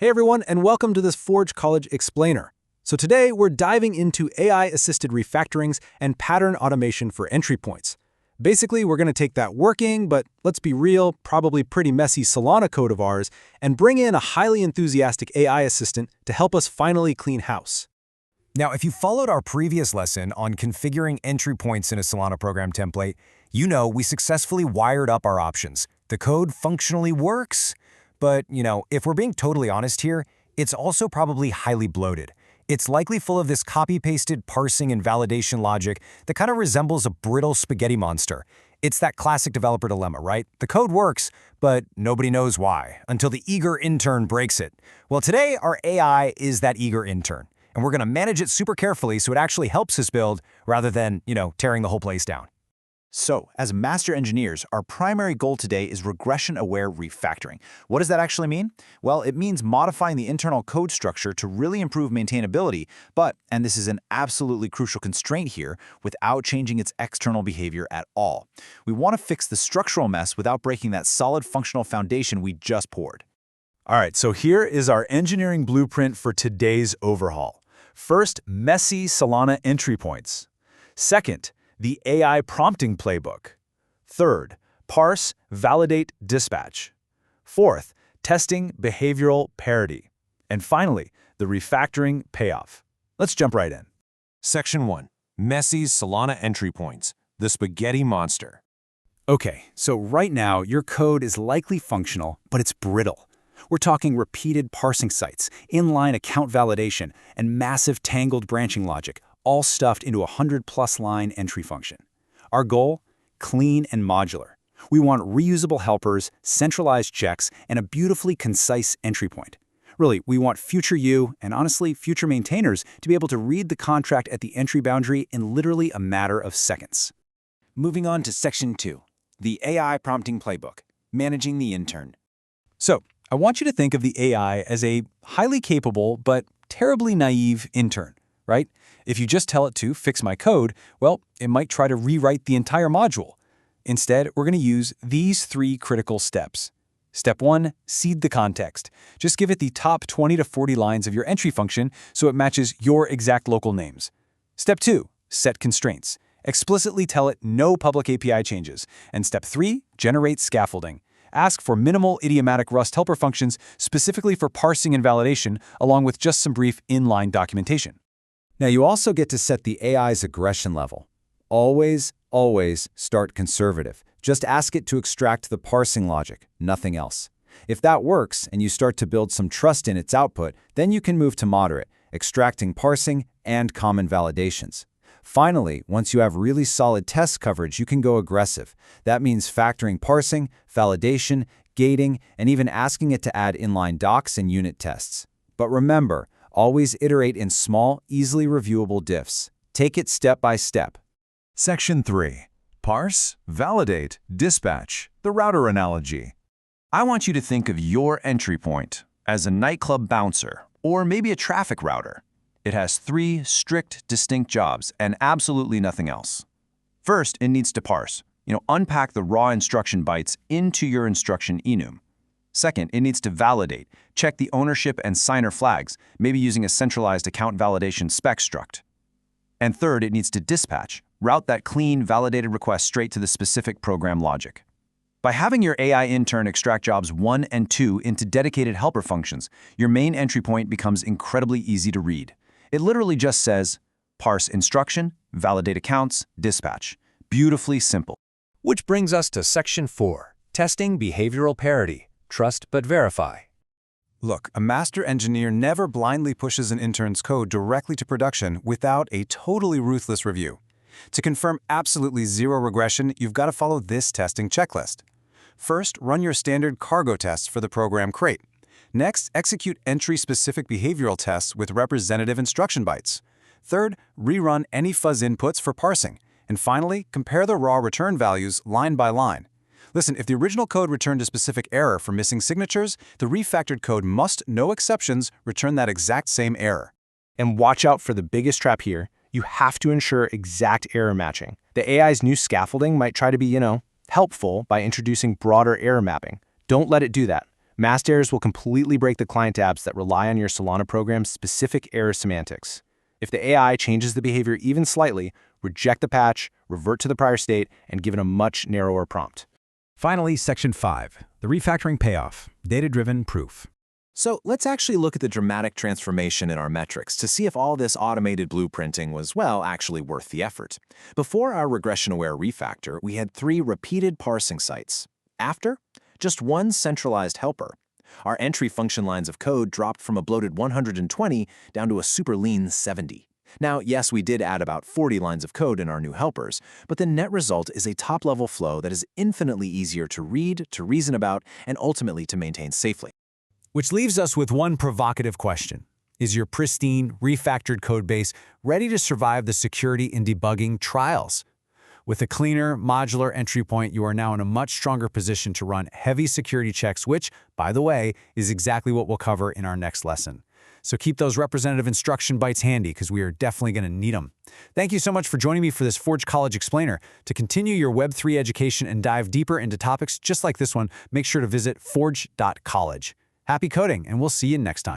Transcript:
Hey everyone, and welcome to this Forge College Explainer. So today we're diving into AI-assisted refactorings and pattern automation for entry points. Basically, we're going to take that working, but let's be real, probably pretty messy Solana code of ours, and bring in a highly enthusiastic AI assistant to help us finally clean house. Now, if you followed our previous lesson on configuring entry points in a Solana program template, you know we successfully wired up our options. The code functionally works, but, if we're being totally honest here, it's also probably highly bloated. It's likely full of this copy-pasted parsing and validation logic that kind of resembles a brittle spaghetti monster. It's that classic developer dilemma, right? The code works, but nobody knows why, until the eager intern breaks it. Well, today, our AI is that eager intern, and we're going to manage it super carefully so it actually helps us build rather than, tearing the whole place down. So, as master engineers, our primary goal today is regression-aware refactoring. What does that actually mean? Well, it means modifying the internal code structure to really improve maintainability, but, and this is an absolutely crucial constraint here, without changing its external behavior at all. We want to fix the structural mess without breaking that solid functional foundation we just poured. All right, so here is our engineering blueprint for today's overhaul. First, messy Solana entry points. Second, the AI prompting playbook. Third, parse, validate, dispatch. Fourth, testing behavioral parity. And finally, the refactoring payoff. Let's jump right in. Section 1. Messy Solana entry points, the spaghetti monster. Okay, so right now your code is likely functional, but it's brittle. We're talking repeated parsing sites, inline account validation, and massive tangled branching logic, all stuffed into a 100+ line entry function. Our goal? Clean and modular. We want reusable helpers, centralized checks, and a beautifully concise entry point. Really, we want future you, and honestly, future maintainers, to be able to read the contract at the entry boundary in literally a matter of seconds. Moving on to Section 2, the AI prompting playbook, managing the intern. So, I want you to think of the AI as a highly capable but terribly naive intern, right? If you just tell it to fix my code, well, it might try to rewrite the entire module. Instead, we're going to use these 3 critical steps. Step 1, seed the context. Just give it the top 20 to 40 lines of your entry function so it matches your exact local names. Step 2, set constraints. Explicitly tell it no public API changes. And step 3, generate scaffolding. Ask for minimal idiomatic Rust helper functions specifically for parsing and validation, along with just some brief inline documentation. Now, you also get to set the AI's aggression level. Always start conservative. Just ask it to extract the parsing logic, nothing else. If that works and you start to build some trust in its output, then you can move to moderate, extracting parsing and common validations. Finally, once you have really solid test coverage, you can go aggressive. That means factoring parsing, validation, gating, and even asking it to add inline docs and unit tests. But remember, always iterate in small, easily reviewable diffs. Take it step by step. Section 3. Parse, validate, dispatch, the router analogy. I want you to think of your entry point as a nightclub bouncer or maybe a traffic router. It has 3 strict, distinct jobs and absolutely nothing else. First, it needs to parse. Unpack the raw instruction bytes into your instruction enum. Second, it needs to validate. Check the ownership and signer flags, maybe using a centralized account validation spec struct. And third, it needs to dispatch. Route that clean, validated request straight to the specific program logic. By having your AI intern extract jobs 1 and 2 into dedicated helper functions, your main entry point becomes incredibly easy to read. It literally just says, parse instruction, validate accounts, dispatch. Beautifully simple. Which brings us to Section 4, testing behavioral parity. Trust but verify. Look, a master engineer never blindly pushes an intern's code directly to production without a totally ruthless review. To confirm absolutely zero regression, you've got to follow this testing checklist. First, run your standard cargo tests for the program crate. Next, execute entry-specific behavioral tests with representative instruction bytes. Third, rerun any fuzz inputs for parsing. And finally, compare the raw return values line by line. Listen, if the original code returned a specific error for missing signatures, the refactored code must, no exceptions, return that exact same error. And watch out for the biggest trap here. You have to ensure exact error matching. The AI's new scaffolding might try to be, helpful by introducing broader error mapping. Don't let it do that. Masked errors will completely break the client apps that rely on your Solana program's specific error semantics. If the AI changes the behavior even slightly, reject the patch, revert to the prior state, and give it a much narrower prompt. Finally, Section 5, the refactoring payoff, data-driven proof. So let's actually look at the dramatic transformation in our metrics to see if all this automated blueprinting was, well, actually worth the effort. Before our regression-aware refactor, we had 3 repeated parsing sites. After, just 1 centralized helper. Our entry function lines of code dropped from a bloated 120 down to a super lean 70. Now, yes, we did add about 40 lines of code in our new helpers, but the net result is a top-level flow that is infinitely easier to read, to reason about, and ultimately to maintain safely. Which leaves us with one provocative question. Is your pristine, refactored codebase ready to survive the security and debugging trials? With a cleaner, modular entry point, you are now in a much stronger position to run heavy security checks, which, by the way, is exactly what we'll cover in our next lesson. So keep those representative instruction bites handy because we are definitely going to need them. Thank you so much for joining me for this Forge College Explainer. To continue your Web3 education and dive deeper into topics just like this one, make sure to visit forge.college. Happy coding, and we'll see you next time.